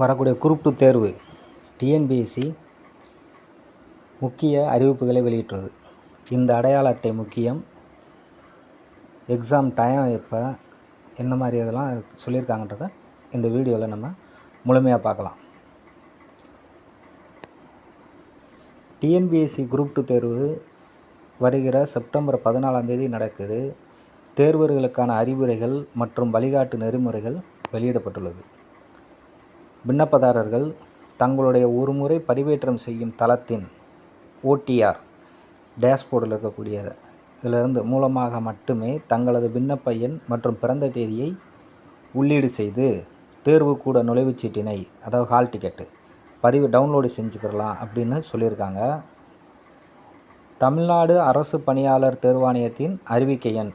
வரக்கூடிய குரூப் 2 தேர்வு டிஎன்பிஎஸ்சி முக்கிய அறிவிப்புகளை வெளியிட்டுள்ளது. இந்த அடையாள அட்டை முக்கியம். எக்ஸாம் டைம் எப்போ, என்ன மாதிரி இதெல்லாம் சொல்லியிருக்காங்கன்றத இந்த வீடியோவில் நம்ம முழுமையாக பார்க்கலாம். டிஎன்பிஎஸ்சி குரூப் 2 தேர்வு வருகிற செப்டம்பர் 14 நடக்குது. தேர்வர்களுக்கான அறிவுரைகள் மற்றும் வழிகாட்டு நெறிமுறைகள் வெளியிடப்பட்டுள்ளது. விண்ணப்பதாரர்கள் தங்களுடைய ஒரு முறை பதிவேற்றம் செய்யும் தளத்தின் ஓடிஆர் டேஷ்போர்டில் இருக்கக்கூடிய இதிலிருந்து மூலமாக மட்டுமே தங்களது விண்ணப்ப எண் மற்றும் பிறந்த தேதியை உள்ளீடு செய்து தேர்வுக்கூட நுழைவுச்சீட்டினை, அதாவது ஹால் டிக்கெட்டு டவுன்லோடு செஞ்சுக்கலாம் அப்படின்னு சொல்லியிருக்காங்க. தமிழ்நாடு அரசு பணியாளர் தேர்வாணையத்தின் அறிவிக்கை எண்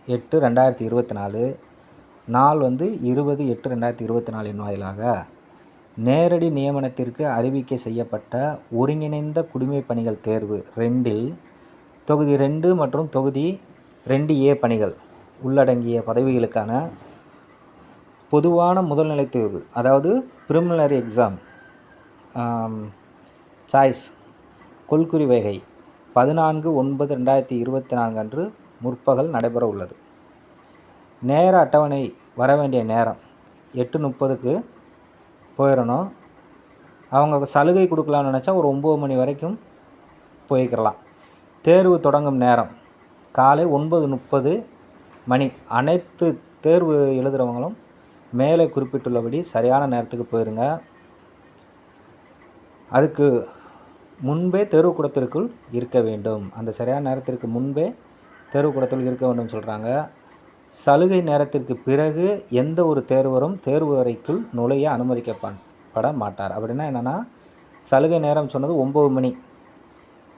8/2024 நாள் 20/8/2024 வாயிலாக நேரடி நியமனத்திற்கு அறிவிக்கை செய்யப்பட்ட ஒருங்கிணைந்த குடிமைப் பணிகள் தேர்வு 2இல் தொகுதி 2 மற்றும் தொகுதி 2A பணிகள் உள்ளடங்கிய பதவிகளுக்கான பொதுவான முதல்நிலை தேர்வு, அதாவது ப்ரிலிமினரி எக்ஸாம் சாய்ஸ் கொள்குறி வகை 14/9/2024 அன்று முற்பகல் நடைபெற உள்ளது. நேர அட்டவணை வர வேண்டிய நேரம் 8:30க்கு போயிடணும். அவங்க சலுகை கொடுக்கலான்னு நினச்சா ஒரு 9 மணி வரைக்கும் போய்க்கலாம். தேர்வு தொடங்கும் நேரம் காலை 9:30 மணி. அனைத்து தேர்வு எழுதுகிறவங்களும் மேலே குறிப்பிட்டுள்ளபடி சரியான நேரத்துக்கு போயிருங்க. அதுக்கு முன்பே தேர்வுக்கூடத்திற்குள் இருக்க வேண்டும். அந்த சரியான நேரத்திற்கு முன்பே தேர்வுக்கூடத்தில் இருக்க வேண்டும் சொல்கிறாங்க. சலுகை நேரத்திற்கு பிறகு எந்த ஒரு தேர்வரும் தேர்வு அறைக்குள் நுழைய அனுமதிக்கப்பட மாட்டார். அப்படின்னா என்னென்னா, சலுகை நேரம் சொன்னது 9 மணி,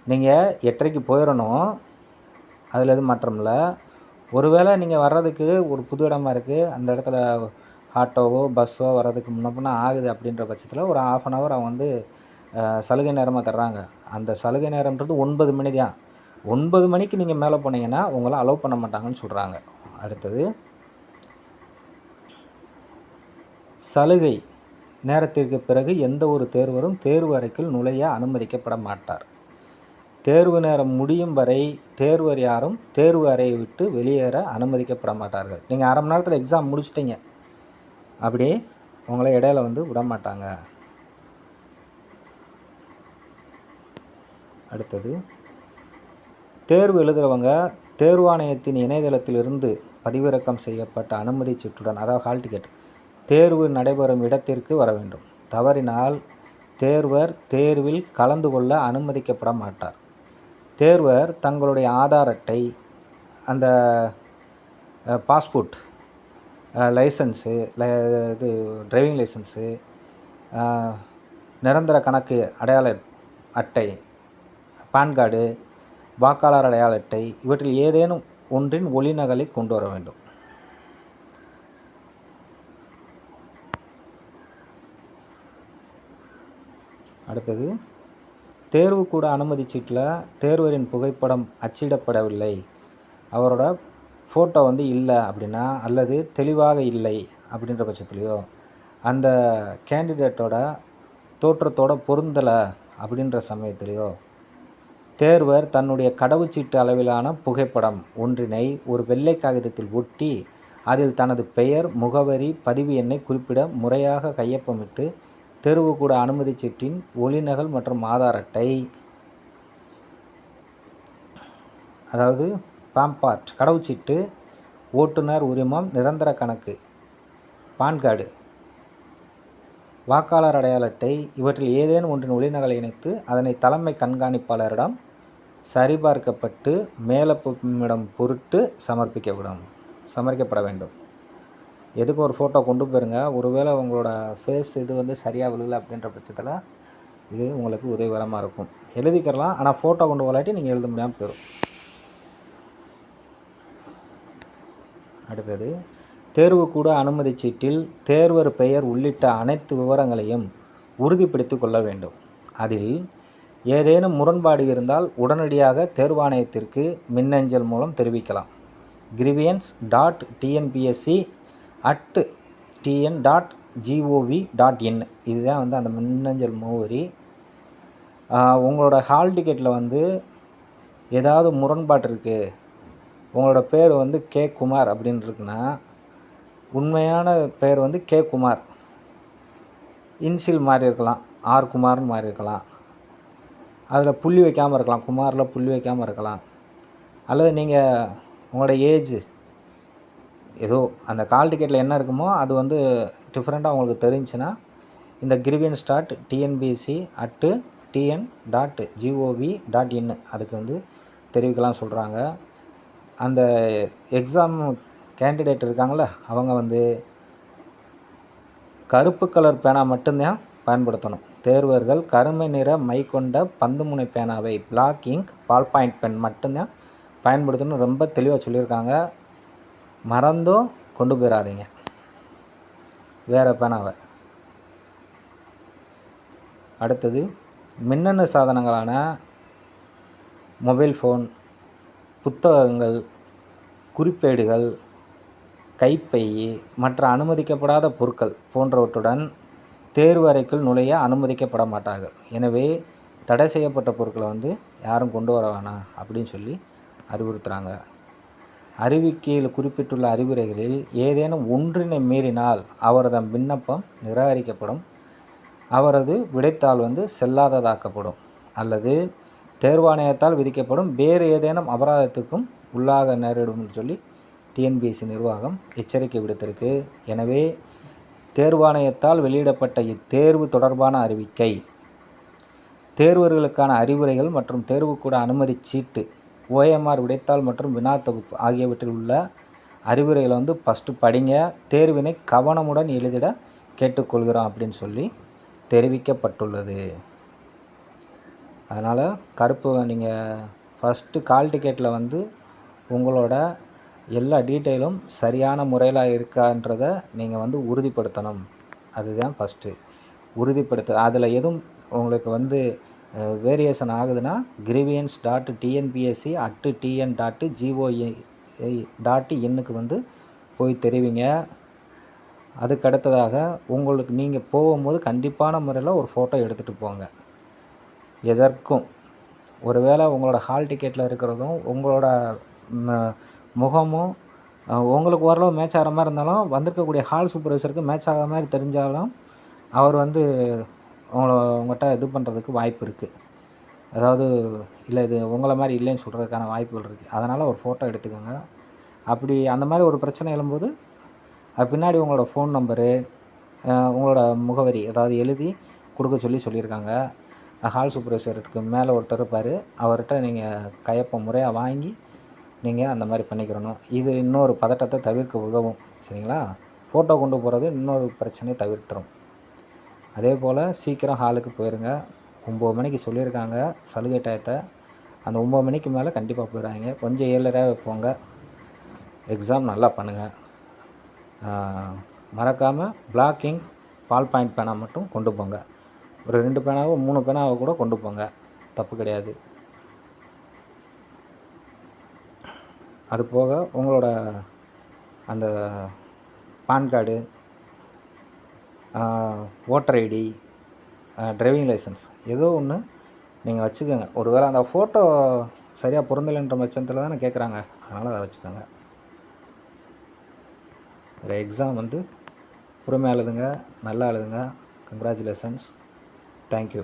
நீங்கள் 8:30க்கு போயிடணும். அதில் எதுவும் மாற்றம் இல்லை. ஒருவேளை நீங்கள் வர்றதுக்கு ஒரு புது இடமா இருக்குது, அந்த இடத்துல ஆட்டோவோ பஸ்ஸோ வர்றதுக்கு முன்ன பின்ன ஆகுது அப்படின்ற பட்சத்தில் ஒரு 1/2 hour அவங்க சலுகை நேரமாக தர்றாங்க. அந்த சலுகை நேரம்ன்றது 9 மணி தான். 9 மணிக்கு நீங்கள் மேலே போனீங்கன்னா உங்களை அலோவ் பண்ண மாட்டாங்கன்னு சொல்கிறாங்க. அடுத்தது, சலுகை நேரத்திற்கு பிறகு எந்த ஒரு தேர்வரும் தேர்வு அறைக்குள் நுழைய அனுமதிக்கப்பட மாட்டார். தேர்வு நேரம் முடியும் வரை தேர்வர் யாரும் தேர்வு அறையை விட்டு வெளியேற அனுமதிக்கப்பட மாட்டார்கள். நீங்கள் அரை மணி நேரத்தில் எக்ஸாம் முடிச்சிட்டிங்க, அப்படியே உங்களை இடையில விட மாட்டாங்க. அடுத்தது, தேர்வு எழுதுகிறவங்க தேர்வாணையத்தின் இணையதளத்திலிருந்து பதிவிறக்கம் செய்யப்பட்ட அனுமதி சீட்டுடன், அதாவது ஹால் டிக்கெட், தேர்வு நடைபெறும் இடத்திற்கு வர வேண்டும். தவறினால் தேர்வர் தேர்வில் கலந்து கொள்ள அனுமதிக்கப்பட மாட்டார். தேர்வர் தங்களுடைய ஆதார் அட்டை, அந்த பாஸ்போர்ட், லைசன்ஸு, இது டிரைவிங் லைசன்ஸு, நிரந்தர கணக்கு அடையாள அட்டை, பான் கார்டு, வாக்காளர் அடையாள அட்டை, இவற்றில் ஏதேனும் ஒன்றின் ஒளிநகலை கொண்டு வர வேண்டும். அடுத்தது, தேர்வுக்கூட அனுமதி சீட்டில் தேர்வரின் புகைப்படம் அச்சிடப்படவில்லை, அவரோட ஃபோட்டோ இல்லை அப்படின்னா, அல்லது தெளிவாக இல்லை அப்படின்ற பட்சத்துலையோ, அந்த கேண்டிடேட்டோட தோற்றத்தோட பொருந்தலை அப்படின்ற சமயத்துலையோ, தேர்வர் தன்னுடைய கடவுச்சீட்டு அளவிலான புகைப்படம் ஒன்றினை ஒரு வெள்ளை காகிதத்தில் ஒட்டி அதில் தனது பெயர், முகவரி, பதிவு எண்ணை குறிப்பிட முறையாக கையொப்பமிட்டு தேர்வுக்கூட அனுமதி சீட்டின் ஒளிநகல் மற்றும் ஆதார் அட்டை, அதாவது பாம்பார்ட், கடவுச்சீட்டு, ஓட்டுநர் உரிமம், நிரந்தர கணக்கு, பான் கார்டு, வாக்காளர் அடையாள அட்டை, இவற்றில் ஏதேனும் ஒன்றின் ஒளிநகலை இணைத்து அதனை தலைமை கண்காணிப்பாளரிடம் சரிபார்க்கப்பட்டு மேலப்பிடம் பொருட்டு சமர்ப்பிக்கப்பட வேண்டும். எதுக்கு ஒரு ஃபோட்டோ கொண்டு போயிருங்க. ஒருவேளை உங்களோட ஃபேஸ் இது சரியாக விழுகலை அப்படின்ற பட்சத்தில் இது உங்களுக்கு உதவிகரமாக இருக்கும். எழுதிக்கிறலாம், ஆனால் ஃபோட்டோ கொண்டு போகலாட்டி நீங்கள் எழுத முடியாமல் போயிடும். அடுத்தது, தேர்வுக்கூட அனுமதி சீட்டில் தேர்வர் பெயர் உள்ளிட்ட அனைத்து விவரங்களையும் உறுதிப்படுத்தி கொள்ள வேண்டும். அதில் ஏதேனும் முரண்பாடு இருந்தால் உடனடியாக தேர்வாணையத்திற்கு மின்னஞ்சல் மூலம் தெரிவிக்கலாம். grievance.tnpsc@tn gov.in இதுதான் வந்து அந்த மின்னஞ்சல் முகவரி. உங்களோட ஹால் டிக்கெட்டில் வந்து ஏதாவது முரண்பாடு இருக்குது, உங்களோட பேர் வந்து கே குமார் அப்படின்னு இருக்குன்னா, உண்மையான பேர் வந்து கே குமார், இன்சில் மாறி இருக்கலாம், ஆர் குமார்னு மாறி இருக்கலாம், அதில் புள்ளி வைக்காமல் இருக்கலாம், குமாரில் புள்ளி வைக்காமல் இருக்கலாம், அல்லது நீங்கள் உங்களோட ஏஜ் ஏதோ அந்த கால் டிக்கெட்டில் என்ன இருக்குமோ அது வந்து டிஃப்ரெண்ட்டாக உங்களுக்கு தெரிஞ்சுன்னா இந்த grievance.tnbc@tn.gov.in அதுக்கு வந்து தெரிவிக்கலாம் சொல்கிறாங்க. அந்த எக்ஸாம் கேண்டிடேட் இருக்காங்கள, அவங்க வந்து கருப்பு கலர் பேனா மட்டும்தான் பயன்படுத்தணும். தேர்வர்கள் கருமை நிற மை கொண்ட பந்துமுனை பேனாவை black ink ball point pen மட்டும்தான் பயன்படுத்தணும் ரொம்ப தெளிவாக சொல்லியிருக்காங்க. மறந்தும் கொண்டு போயிடாதீங்க வேறு பேனாவை. அடுத்தது மின்னணு சாதனங்களான மொபைல் ஃபோன், புத்தகங்கள், குறிப்பேடுகள், கைப்பை, மற்ற அனுமதிக்கப்படாத பொருட்கள் போன்றவற்றுடன் தேர்வு அறைக்குள் நுழைய அனுமதிக்கப்பட மாட்டார்கள். எனவே தடை செய்யப்பட்ட பொருட்களை வந்து யாரும் கொண்டு வர வேணாம் அப்படின்னு சொல்லி அறிவுறுத்துகிறாங்க. அறிவிக்கையில் குறிப்பிட்டுள்ள அறிவுரைகளில் ஏதேனும் ஒன்றினை மீறினால் அவரது விண்ணப்பம் நிராகரிக்கப்படும், அவரது விடைத்தாள் வந்து செல்லாததாக்கப்படும் அல்லது தேர்வாணையத்தால் விதிக்கப்படும் வேறு ஏதேனும் அபராதத்துக்கும் உள்ளாக நேரிடும் சொல்லி டிஎன்பிஎஸ்சி நிர்வாகம் எச்சரிக்கை விடுத்திருக்கு. எனவே தேர்வாணையத்தால் வெளியிடப்பட்ட இத்தேர்வு தொடர்பான அறிவிக்கை, தேர்வர்களுக்கான அறிவுரைகள் மற்றும் தேர்வுக்கூட அனுமதி சீட்டு, ஓஎம்ஆர் விடைத்தாள் மற்றும் வினா தொகுப்பு ஆகியவற்றில் உள்ள அறிவுரைகளை வந்து ஃபஸ்ட்டு படிங்க, தேர்வினை கவனமுடன் எழுதிட கேட்டுக்கொள்கிறோம் அப்படின்னு சொல்லி தெரிவிக்கப்பட்டுள்ளது. அதனால் கருப்பு நீங்கள் ஃபஸ்ட்டு கால் டிக்கெட்டில் வந்து உங்களோட எல்லா டீட்டெயிலும் சரியான முறையில் இருக்கான்றதை நீங்கள் வந்து உறுதிப்படுத்தணும். அதுதான் ஃபஸ்ட்டு உறுதிப்படுத்த. அதில் எதுவும் உங்களுக்கு வந்து வேரியேஷன் ஆகுதுன்னா grievance.tnbc@tn.gov.in வந்து போய் தெரிவிங்க. அதுக்கடுத்ததாக உங்களுக்கு நீங்கள் போகும்போது கண்டிப்பான முறையில் ஒரு ஃபோட்டோ எடுத்துகிட்டு போங்க. எதற்கும் ஒருவேளை உங்களோட ஹால் டிக்கெட்டில் இருக்கிறதும் உங்களோட முகமும் உங்களுக்கு ஓரளவு மேட்ச் ஆகிற மாதிரி இருந்தாலும் வந்திருக்கக்கூடிய ஹால் சூப்பர்வைசருக்கு மேட்ச் ஆகிற மாதிரி தெரிஞ்சாலும் அவர் வந்து உங்கள்கிட்ட இது பண்ணுறதுக்கு வாய்ப்பு இருக்குது. அதாவது இல்லை இது உங்களை மாதிரி இல்லைன்னு சொல்கிறதுக்கான வாய்ப்புகள் இருக்குது. அதனால் ஒரு ஃபோட்டோ எடுத்துக்கோங்க. அப்படி அந்த மாதிரி ஒரு பிரச்சனை எழும்போது அது பின்னாடி உங்களோட ஃபோன் நம்பரு, உங்களோட முகவரி அதாவது எழுதி கொடுக்க சொல்லியிருக்காங்க. ஹால் சூப்பர்வைசருக்கு மேலே ஒருத்தர் இருப்பார், அவர்கிட்ட நீங்கள் கையொப்பம் முறையாக வாங்கி நீங்கள் அந்த மாதிரி பண்ணிக்கிறணும். இது இன்னொரு பதட்டத்தை தவிர்க்க உதவும். சரிங்களா? ஃபோட்டோ கொண்டு போகிறது இன்னொரு பிரச்சனையை தவிர்த்துரும். அதே போல் சீக்கிரம் ஹாலுக்கு போயிடுங்க. 9 மணிக்கு சொல்லியிருக்காங்க சலுகை டயத்தை. அந்த 9 மணிக்கு மேலே கண்டிப்பாக போயிடாதீங்க. கொஞ்சம் ஏழரையாக போங்க. எக்ஸாம் நல்லா பண்ணுங்கள். மறக்காமல் பிளாக் இங்க் பால் பாயிண்ட் பேனா மட்டும் கொண்டு போங்க. ஒரு 2 பேனாவோ 3 பேனாவோ கூட கொண்டு போங்க, தப்பு கிடையாது. அது போக உங்களோட அந்த PAN card, voter ID, driving licence ஏதோ ஒன்று நீங்கள் வச்சுக்கோங்க. ஒரு வேளை அந்த ஃபோட்டோ சரியாக பொருந்தலைன்ற பட்சத்தில் தானே கேட்குறாங்க, அதனால் அதை வச்சுக்கோங்க. எக்ஸாம் வந்து பொறுமையாக எழுதுங்க, நல்லா எழுதுங்க. கங்க்ராச்சுலேஷன்ஸ். தேங்க்யூ.